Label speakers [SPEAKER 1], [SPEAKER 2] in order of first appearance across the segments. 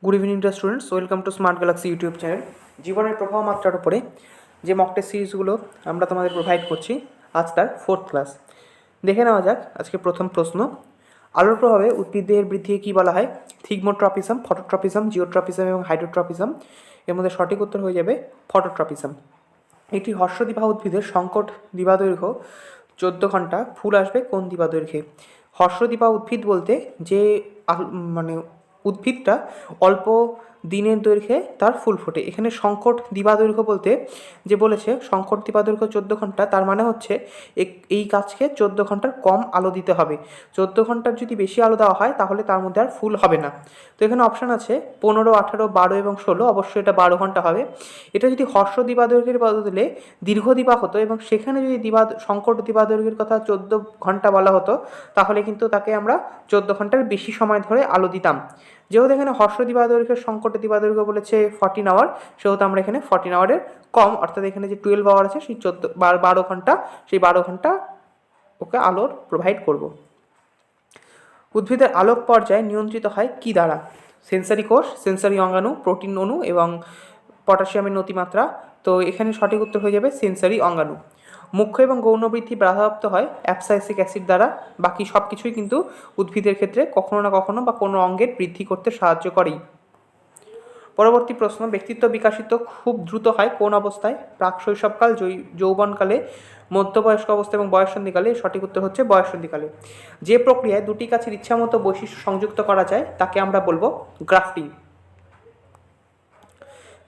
[SPEAKER 1] Good evening dear students, welcome to smart Galaxy YouTube channel. জীবনের প্রবাহ মাত্রার উপরে যে মক টেস্ট সিরিজগুলো আমরা তোমাদের প্রোভাইড করছি, আজ তার 4th ক্লাস। দেখে নেওয়া যাক আজকে প্রথম প্রশ্ন। আলোর প্রভাবে উদ্ভিদের বৃদ্ধিকে কী বলা হয়? থিগমোট্রপিজম, ফটোট্রপিজম, জিওট্রপিজম এবং হাইড্রোট্রপিজম। এর মধ্যে সঠিক উত্তর হয়ে যাবে ফটোট্রপিজম। একটি হর্ষদিবাহ উদ্ভিদের সংকট দিবাদৈর্ঘ্য 14 ঘন্টা। ফুল আসবে কোন দিবাদৈর্ঘ্যে? হর্ষদিবাহ উদ্ভিদ বলতে যে মানে উদ্ভিদটা অল্প দিনের দৈর্ঘ্যে তার ফুল ফোটে। এখানে সংকট দিবাদৈর্ঘ্য বলতে যে বলেছে সংকট দিবাদৈর্ঘ্য 14 ঘন্টা, তার মানে হচ্ছে এই গাছকে 14 ঘন্টার কম আলো দিতে হবে। 14 ঘন্টার যদি বেশি আলো দেওয়া হয় তাহলে তার মধ্যে আর ফুল হবে না। তো এখানে অপশান আছে 15, 18, 12 এবং 16। অবশ্যই এটা 12 ঘন্টা হবে। এটা যদি হর্ষ দিবাদৈর্ঘ্যের বদলে দীর্ঘ দিবা হতো এবং সেখানে যদি সংকট দিবাদৈর্ঘ্যের কথা 14 ঘন্টা বলা হতো, তাহলে কিন্তু তাকে আমরা 14 ঘন্টার বেশি সময় ধরে আলো দিতাম। যেহেতু এখানে হর্ষ দিবাদৈর্ঘ্যের সংকট দিবাদৈর্ঘ্য বলেছে 14 আওয়ার, সেহেতু আমরা এখানে 14 আওয়ারের কম, অর্থাৎ এখানে যে 12 আওয়ার আছে সেই 12 ঘন্টা, সেই 12 ঘন্টা ওকে আলোর প্রোভাইড করব। উদ্ভিদের আলোক পর্যায় নিয়ন্ত্রিত হয় কি দ্বারা? সেন্সারি কোষ, সেন্সারি অঙ্গাণু, প্রোটিন অণু এবং পটাশিয়ামের অতিমাত্রা। তো এখানে সঠিক উত্তর হয়ে যাবে সেন্সারি অঙ্গাণু। মুখ্য এবং গৌণ বৃদ্ধি বাধাপ্রাপ্ত হয় অ্যাবসাইসিক অ্যাসিড দ্বারা। বাকি সব কিছুই কিন্তু উদ্ভিদের ক্ষেত্রে কখনো না কখনো বা কোনো অঙ্গের বৃদ্ধি করতে সাহায্য করেই। পরবর্তী প্রশ্ন, ব্যক্তিত্ব বিকাশিত খুব দ্রুত হয় কোন অবস্থায়? প্রাক শৈশবকাল, যৌবনকালে, মধ্যবয়স্ক অবস্থা এবং বয়ঃসন্ধিকালে। সঠিক উত্তর হচ্ছে বয়ঃসন্ধিকালে। যে প্রক্রিয়ায় দুটি গাছের ইচ্ছামতো বৈশিষ্ট্য সংযুক্ত করা যায় তাকে আমরা বলবো গ্রাফটিং।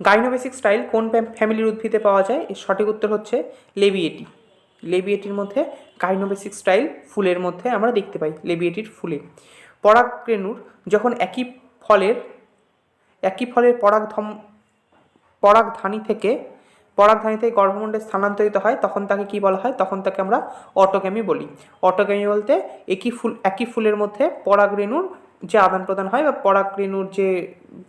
[SPEAKER 1] গাইনোবেসিক স্টাইল কোন ফ্যামিলির উদ্ভিদে পাওয়া যায়? এর সঠিক উত্তর হচ্ছে লেবিয়েটি। লেবিয়েটির মধ্যে গাইনোবেসিক স্টাইল ফুলের মধ্যে আমরা দেখতে পাই, লেবিয়েটির ফুলে। পরাগরেণুর যখন একই ফলের পরাগধানী থেকে গর্ভমণ্ডলে স্থানান্তরিত হয় তখন তাকে কি বলা হয়? তখন তাকে আমরা অটোগ্যামি বলি। অটোগ্যামি বলতে একই ফুলের মধ্যে পরাগরেণুর যে আদান প্রদান হয় বা পরাগরেণুর যে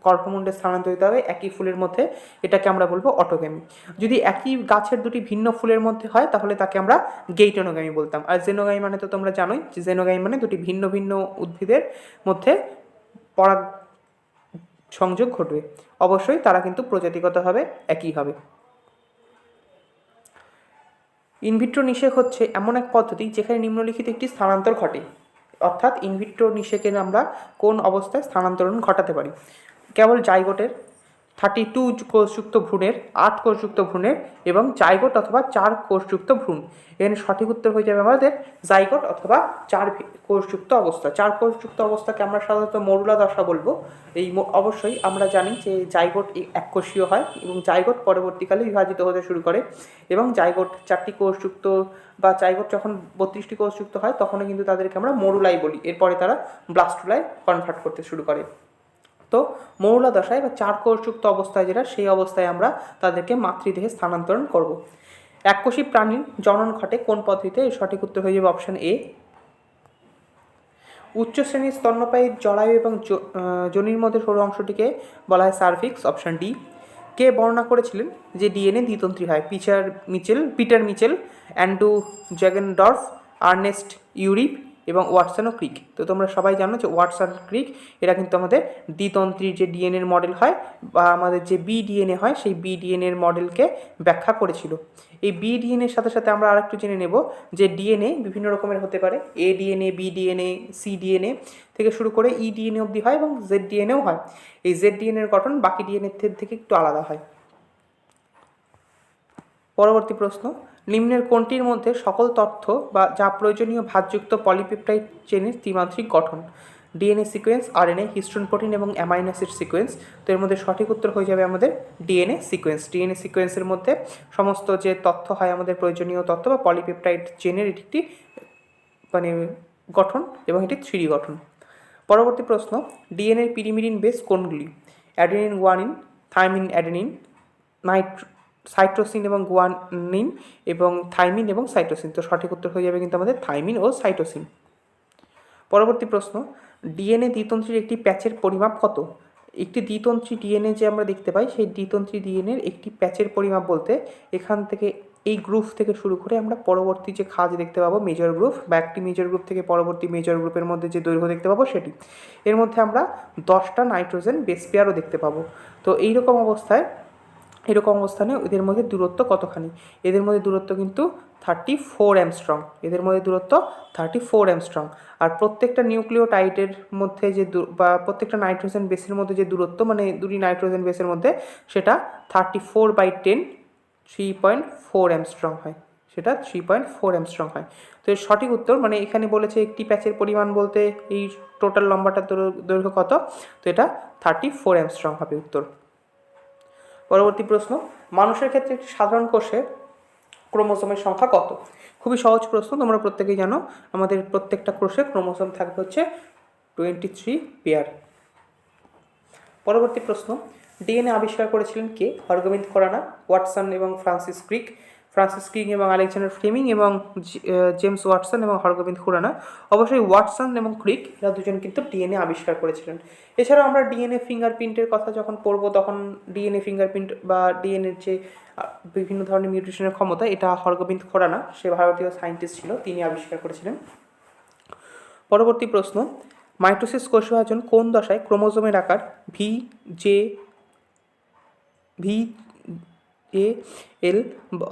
[SPEAKER 1] গর্ভমণ্ডলে স্থানান্তরিত হবে একই ফুলের মধ্যে, এটাকে আমরা বলবো অটোগ্যামি। যদি একই গাছের দুটি ভিন্ন ফুলের মধ্যে হয় তাহলে তাকে আমরা গেইটোনোগ্যামি বলতাম। আর জেনোগ্যামি মানে তো তোমরা জানোই যে জেনোগ্যামি মানে দুটি ভিন্ন ভিন্ন উদ্ভিদের মধ্যে পরাগ সংযোগ ঘটবে। অবশ্যই তারা কিন্তু প্রজাতিগতভাবে একই হবে। ইনভিট্রো নিষেক হচ্ছে এমন এক পদ্ধতি যেখানে নিম্নলিখিত একটি স্থানান্তর ঘটে। অর্থাৎ ইনভিট্রো নিষেকের আমরা কোন অবস্থায় স্থানান্তরণ ঘটাতে পারি? কেবল জাইগোটের, 32 কোষযুক্ত ভ্রূণের, 8 কোষযুক্ত ভ্রূণের এবং জাইগোট অথবা 4 কোষযুক্ত ভ্রূণ। এখানে সঠিক উত্তর হয়ে যাবে আমাদের জাইগোট অথবা 4 কোষযুক্ত অবস্থা। 4 কোষযুক্ত অবস্থাকে আমরা সাধারণত মরুলা দশা বলবো। অবশ্যই আমরা জানি যে জাইগোট এককোষীয় হয় এবং জাইগোট পরবর্তীকালে বিভাজিত হতে শুরু করে এবং জাইগোট 4টি কোষযুক্ত বা জাইগোট যখন 32টি কোষযুক্ত হয় তখনও কিন্তু তাদেরকে আমরা মরুলাই বলি। এরপরে তারা ব্লাস্টুলায় কনভার্ট করতে শুরু করে। তো মৌলা দশায় বা 4 কোষযুক্ত অবস্থায় যেটা, সেই অবস্থায় আমরা তাদেরকে মাতৃদেহে স্থানান্তরণ করব। এককোষী প্রাণীর জনন ঘটে কোন পদ্ধতিতে? এর সঠিক উত্তর হয়ে যাবে অপশান এ। উচ্চ শ্রেণীর স্তন্যপায়ী জরায়ু এবং যোনির মধ্যে সরু অংশটিকে বলা হয় সার্ভিক্স। Option D. কে বর্ণনা করেছিলেন যে ডিএনএ দ্বিতন্ত্রী হয়? পিটার মিচেল, অ্যান্ড্রু জ্যাগেনডর্ফ, আর্নেস্ট ইউরিপ এবং ওয়াটসন ও ক্রিক। তো তোমরা সবাই জানো যে ওয়াটসন ক্রিক এরা কিন্তু আমাদের দ্বিতন্ত্রীর যে ডিএনএর মডেল হয় বা আমাদের যে বিডিএনএ হয় সেই বিডিএনএর মডেলকে ব্যাখ্যা করেছিল। এই বিডিএনএর সাথে সাথে আমরা আরেকটু জেনে নেব যে ডিএনএ বিভিন্ন রকমের হতে পারে। A DNA, B DNA, C DNA থেকে শুরু করে ই ডিএনএ অবধি হয় এবং জেড ডিএনএও হয়। এই জেড ডিএনএর গঠন বাকি ডিএনএর থেকে একটু আলাদা হয়। পরবর্তী প্রশ্ন, নিম্নের কোনটির মধ্যে সকল তথ্য বা যা প্রয়োজনীয় ভাঁজযুক্ত পলিপেপটাইড চেনের ত্রিমাত্রিক গঠন? DNA sequence, RNA, histone protein এবং অ্যামাইনো অ্যাসিড সিকোয়েন্স। তো এর মধ্যে সঠিক উত্তর হয়ে যাবে আমাদের ডিএনএ সিকোয়েন্স। ডিএনএ সিকোয়েন্সের মধ্যে সমস্ত যে তথ্য হয় আমাদের প্রয়োজনীয় তথ্য বা পলিপেপটাইড চেনের এটি একটি গঠন এবং এটি 3D গঠন। পরবর্তী প্রশ্ন, ডিএনএর পিরিমিডিন বেস কোনগুলি? Adenine, guanine, thymine, adenine, cytosine এবং গুয়ানিন এবং থাইমিন এবং সাইটোসিন। তো সঠিক উত্তর হয়ে যাবে কিন্তু আমাদের থাইমিন ও সাইটোসিন। পরবর্তী প্রশ্ন, ডিএনএ দ্বিতন্ত্রীর একটি প্যাচের পরিমাপ কত? একটি দ্বিতন্ত্রী ডিএনএ যে আমরা দেখতে পাই সেই দ্বিতন্ত্রী ডিএনএর একটি প্যাচের পরিমাপ বলতে এখান থেকে এই গ্রুপ থেকে শুরু করে আমরা পরবর্তী যে খাঁজ দেখতে পাবো মেজর গ্রুপ, বা একটি মেজর গ্রুপ থেকে পরবর্তী মেজর গ্রুপের মধ্যে যে দৈর্ঘ্য দেখতে পাবো সেটি, এর মধ্যে আমরা 10টা নাইট্রোজেন বেস পেয়ারও দেখতে পাবো। তো এরকম অবস্থানে এদের মধ্যে দূরত্ব কতখানি? এদের মধ্যে দূরত্ব কিন্তু 34 অ্যাংস্ট্রম। এদের মধ্যে দূরত্ব 34 অ্যাংস্ট্রম। আর প্রত্যেকটা নিউক্লিওটাইডের মধ্যে যে বা প্রত্যেকটা নাইট্রোজেন বেসের মধ্যে যে দূরত্ব, মানে দুটি নাইট্রোজেন বেসের মধ্যে, সেটা 34/10 3.4 অ্যাংস্ট্রম হয়। সেটা 3.4 অ্যাংস্ট্রম হয়। তো এর সঠিক উত্তর, মানে এখানে বলেছে একটি প্যাচের পরিমাণ বলতে এই টোটাল লম্বাটার দৈর্ঘ্য কত, তো এটা 34 অ্যাংস্ট্রম হবে উত্তর। পরবর্তী প্রশ্ন, মানুষের ক্ষেত্রে একটি সাধারণ কোষে ক্রোমোসোমের সংখ্যা কত? খুবই সহজ প্রশ্ন, তোমরা প্রত্যেকেই জানো আমাদের প্রত্যেকটা কোষে ক্রোমোসোম থাকবে হচ্ছে 23 পেয়ার। পরবর্তী প্রশ্ন, ডিএনএ আবিষ্কার করেছিলেন কে? হরগোবিন্দ খোরানা, ওয়াটসন এবং ফ্রান্সিস ক্রিক এবং আলেকজান্ডার ফ্লেমিং এবং জেমস ওয়াটসন এবং হরগোবিন্দ খুরানা। অবশ্যই ওয়াটসন এবং ক্রিক এরা দুজন কিন্তু ডিএনএ আবিষ্কার করেছিলেন। এছাড়াও আমরা ডিএনএ ফিঙ্গারপ্রিন্টের কথা যখন পড়বো, তখন ডিএনএ ফিঙ্গারপ্রিন্ট বা ডিএনএর যে বিভিন্ন ধরনের মিউটেশনের ক্ষমতা, এটা হরগোবিন্দ খোরানা, সে ভারতীয় সায়েন্টিস্ট ছিল, তিনি আবিষ্কার করেছিলেন। পরবর্তী প্রশ্ন, মাইটোসিস কোষ বিভাজন কোন দশায় ক্রোমোজোমের আকার VAL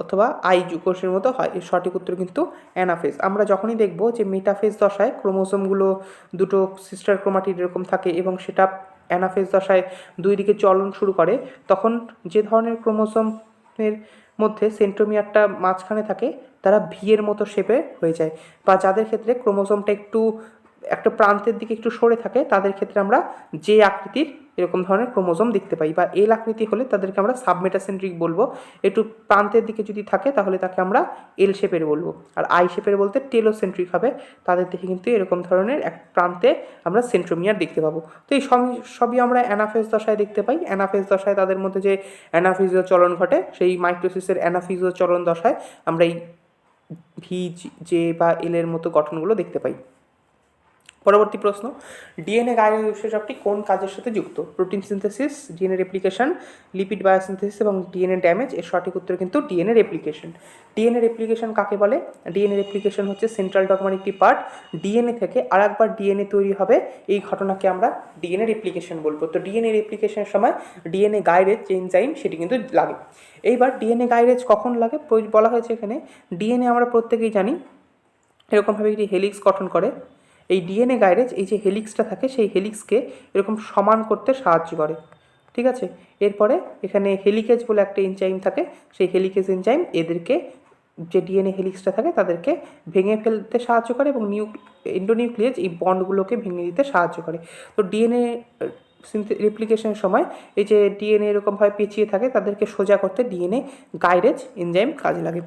[SPEAKER 1] অথবা আই কোষের মতো হয়? এর সঠিক উত্তর কিন্তু অ্যানাফেজ। আমরা যখনই দেখব যে মেটাফেজ দশায় ক্রোমোসোমগুলো দুটো সিস্টার ক্রোমাটিড এরকম থাকে এবং সেটা অ্যানাফেজ দশায় দুই দিকে চলন শুরু করে, তখন যে ধরনের ক্রোমোসোমের মধ্যে সেন্ট্রোমিয়ারটা মাঝখানে থাকে তারা ভি এর মতো শেপে হয়ে যায়, বা যাদের ক্ষেত্রে ক্রোমোসোমটা একটা প্রান্তের দিকে একটু সরে থাকে তাদের ক্ষেত্রে আমরা যে আকৃতির এরকম ধরনের ক্রোমোসোম দেখতে পাই, বা এল আকৃতি হলে তাদেরকে আমরা সাবমেটাসেন্ট্রিক বলবো। একটু প্রান্তের দিকে যদি থাকে তাহলে তাকে আমরা এল শেপের বলবো, আর আই শেপের বলতে টেলোসেন্ট্রিক হবে, তাদের দেখে কিন্তু এরকম ধরনের এক প্রান্তে আমরা সেন্ট্রোমিয়ার দেখতে পাবো। তো এই সবই আমরা অ্যানাফেজ দশায় দেখতে পাই। অ্যানাফেজ দশায় তাদের মধ্যে যে অ্যানাফিজিও চলন ঘটে, সেই মাইটোসিসের অ্যানাফিজিও চলন দশায় আমরা এই ভি, জে বা এল এর মতো গঠনগুলো দেখতে পাই। পরবর্তী প্রশ্ন, ডিএনএ গাইরেজ উৎসেচকটি কোন কাজের সাথে যুক্ত? Protein synthesis, DNA replication, lipid biosynthesis এবং ডিএনএ ড্যামেজ। এর সঠিক উত্তর কিন্তু ডিএনএ রেপ্লিকেশন। ডিএনএ রেপ্লিকেশন কাকে বলে? ডিএনএ রেপ্লিকেশন হচ্ছে সেন্ট্রাল ডগমার একটি পার্ট। ডিএনএ থেকে আরেকবার ডিএনএ তৈরি হবে, এই ঘটনাকে আমরা ডিএনএ রেপ্লিকেশন বলবো। তো ডিএনএ রেপ্লিকেশনের সময় ডিএনএ গাইরেজ যে এনজাইম সেটি কিন্তু লাগে। এইবার ডিএনএ গাইরেজ কখন লাগে বলা হয়েছে এখানে। ডিএনএ আমরা প্রত্যেকেই জানি এরকমভাবে একটি হেলিক্স গঠন করে। এই ডিএনএ গাইরেজ, এই যে হেলিক্সটা থাকে, সেই হেলিক্সকে এরকম সমান করতে সাহায্য করে, ঠিক আছে। এরপরে এখানে হেলিকেজ বলে একটা এনজাইম থাকে, সেই হেলিকেজ এনজাইম এদেরকে, যে ডিএনএ হেলিক্সটা থাকে তাদেরকে ভেঙে ফেলতে সাহায্য করে এবং এন্ডোনিউক্লিয়েজ এই বন্ডগুলোকে ভেঙে দিতে সাহায্য করে। তো ডিএনএ রেপ্লিকেশনের সময় এই যে ডিএনএ এরকমভাবে পেঁচিয়ে থাকে, তাদেরকে সোজা করতে ডিএনএ গাইরেজ এনজাইম কাজে লাগে।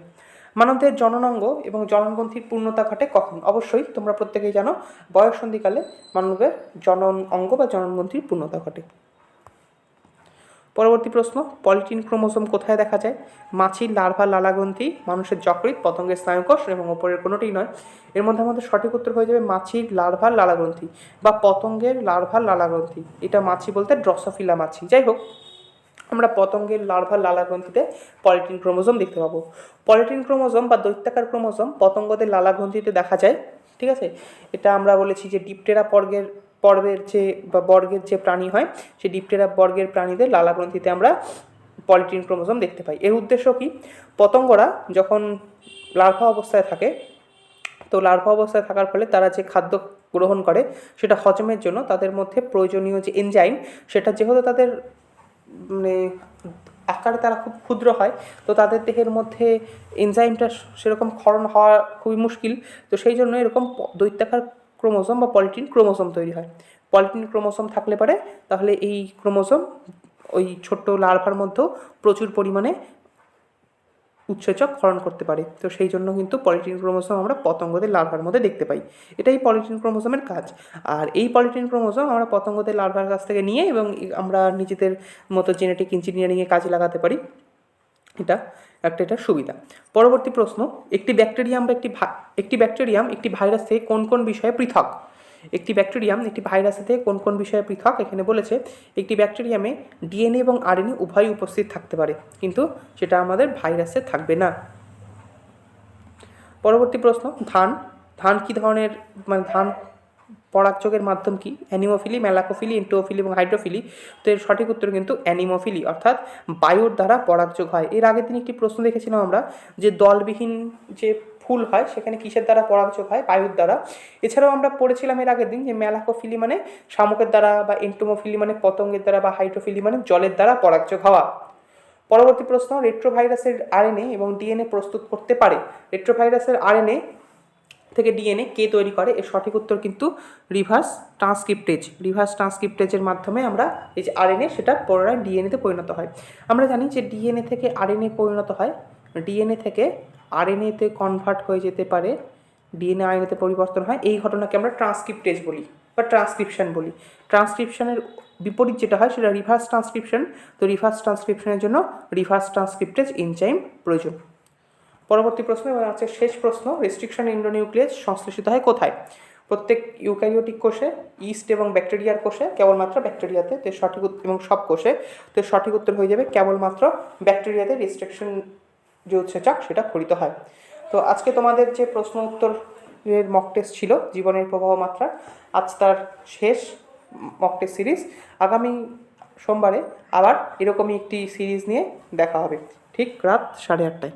[SPEAKER 1] মানবদেহের জননাঙ্গ এবং জননগ্রন্থির পূর্ণতা ঘটে কখন? অবশ্যই তোমরা প্রত্যেকেই জানো, বয়ঃসন্ধিকালে মানবের জনন অঙ্গ বা জননগ্রন্থির পূর্ণতা ঘটে। পরবর্তী প্রশ্ন, পলিটিন ক্রোমোসোম কোথায় দেখা যায়? মাছির লার্ভা লালাগ্রন্থি, মানুষের যকৃৎ, পতঙ্গের স্নায়ুকোষ এবং ওপরের কোনোটিই নয়। এর মধ্যে আমাদের সঠিক উত্তর হয়ে যাবে মাছির লার্ভার লালাগ্রন্থি বা পতঙ্গের লার্ভার লালাগ্রন্থি। এটা মাছি বলতে ড্রসোফিলা মাছি। যাই হোক, আমরা পতঙ্গের লার্ভার লালাগ্রন্থিতে পলিটিন ক্রোমোসোম দেখতে পাবো। পলিটিন ক্রোমোসোম বা দৈত্যাকার ক্রোমোসোম পতঙ্গদের লালাগ্রন্থিতে দেখা যায়, ঠিক আছে। এটা আমরা বলেছি যে ডিপটেরা বর্গের যে প্রাণী হয়, সেই ডিপটেরা বর্গের প্রাণীদের লালাগ্রন্থিতে আমরা পলিটিন ক্রোমোসোম দেখতে পাই। এর উদ্দেশ্য কি? পতঙ্গরা যখন লার্ভা অবস্থায় থাকে, তো লার্ভা অবস্থায় থাকার ফলে তারা যে খাদ্য গ্রহণ করে সেটা হজমের জন্য তাদের মধ্যে প্রয়োজনীয় যে এনজাইম, সেটা যেহেতু তাদের মানে আকারে তারা খুব ক্ষুদ্র হয়, তো তাদের দেহের মধ্যে এনজাইমটা সেরকম ক্ষরণ হওয়া খুবই মুশকিল। তো সেই জন্য এরকম দৈত্যাকার ক্রোমোসোম বা পলিটিন ক্রোমোসোম তৈরি হয়। পলিটিন ক্রোমোসোম থাকলে পারে তাহলে এই ক্রোমোসোম ওই ছোট্ট লার্ভার মধ্যেও প্রচুর পরিমাণে উৎসেচক ক্ষরণ করতে পারে। তো সেই জন্য কিন্তু পলিটিন ক্রোমোসোম আমরা পতঙ্গদের লার্ভার মধ্যে দেখতে পাই। এটাই পলিটিন ক্রোমোসোমের কাজ। আর এই পলিটিন ক্রোমোসোম আমরা পতঙ্গদের লার্ভার কাছ থেকে নিয়ে এবং আমরা নিজেদের মতো জেনেটিক ইঞ্জিনিয়ারিংয়ে কাজে লাগাতে পারি। এটা সুবিধা। পরবর্তী প্রশ্ন, একটি ব্যাকটেরিয়াম একটি ভাইরাস থেকে কোন কোন বিষয়ে পৃথক? একটি ব্যাকটেরিয়াম একটি ভাইরাস থেকে কোন কোন বিষয়ে পৃথক? এখানে বলেছে একটি ব্যাকটেরিয়ামে ডিএনএ এবং আরএনএ উভয়ই উপস্থিত থাকতে পারে, কিন্তু সেটা আমাদের ভাইরাসে থাকবে না। পরবর্তী প্রশ্ন, ধান ধান কী ধরনের, মানে ধান পরাগযোগের মাধ্যম কি? অ্যানিমোফিলি, ম্যালাকোফিলি, এন্টোফিলি এবং হাইড্রোফিলি। তো এর সঠিক উত্তর কিন্তু অ্যানিমোফিলি, অর্থাৎ বায়ুর দ্বারা পরাগযোগ হয়। এর আগের দিন একটি প্রশ্ন দেখেছিলাম আমরা যে দলবিহীন যে ফুল হয় সেখানে কিসের দ্বারা পরাগযোগ হয়? বায়ুর দ্বারা। এছাড়াও আমরা পড়েছিলাম এর আগের দিন যে ম্যালাকোফিলি মানে শামুকের দ্বারা, বা এন্টোমোফিলি মানে পতঙ্গের দ্বারা, বা হাইড্রোফিলি মানে জলের দ্বারা পরাগযোগ হওয়া। পরবর্তী প্রশ্ন, রেট্রোভাইরাসের আরএনএ এবং ডিএনএ প্রস্তুত করতে পারে। রেট্রোভাইরাসের আরএনএ থেকে ডিএনএ কে তৈরি করে? এর সঠিক উত্তর কিন্তু রিভার্স ট্রান্সক্রিপ্টেজ। রিভার্স ট্রান্সক্রিপ্টেজের মাধ্যমে আমরা এই যে আরএনএ সেটা পুনরায় ডিএনএতে পরিণত হয়। আমরা জানি যে ডিএনএ থেকে আরএনএ পরিণত হয়, ডিএনএ থেকে আরএনএতে কনভার্ট হয়ে যেতে পারে, ডিএনএ আরএনএতে পরিবর্তন হয়, এই ঘটনাকে আমরা ট্রান্সক্রিপ্টেজ বলি বা ট্রান্সক্রিপশন বলি। ট্রান্সক্রিপশনের বিপরীত যেটা হয় সেটা রিভার্স ট্রান্সক্রিপশন। তো রিভার্স ট্রান্সক্রিপশনের জন্য রিভার্স ট্রান্সক্রিপ্টেজ এনজাইম প্রয়োজন। পরবর্তী প্রশ্ন এবং আছে শেষ প্রশ্ন, রেস্ট্রিকশন এন্ডোনিউক্লিয়াস সংশ্লেষিত হয় কোথায়? প্রত্যেক ইউক্যারিওটিক কোষে, ইস্ট এবং ব্যাকটেরিয়ার কোষে, কেবলমাত্র ব্যাকটেরিয়াতে। তো সঠিক এবং সব কোষে। তো সঠিক উত্তর হয়ে যাবে কেবলমাত্র ব্যাকটেরিয়াতে রেস্ট্রিকশন যে উৎসেচক সেটা খরিত হয়। তো আজকে তোমাদের যে প্রশ্ন উত্তরের মক টেস্ট ছিল জীবনের প্রবাহ মাত্রা, আজ তার শেষ মক টেস্ট সিরিজ। আগামী সোমবারে আবার এরকমই একটি সিরিজ নিয়ে দেখা হবে, ঠিক রাত 8:30টায়।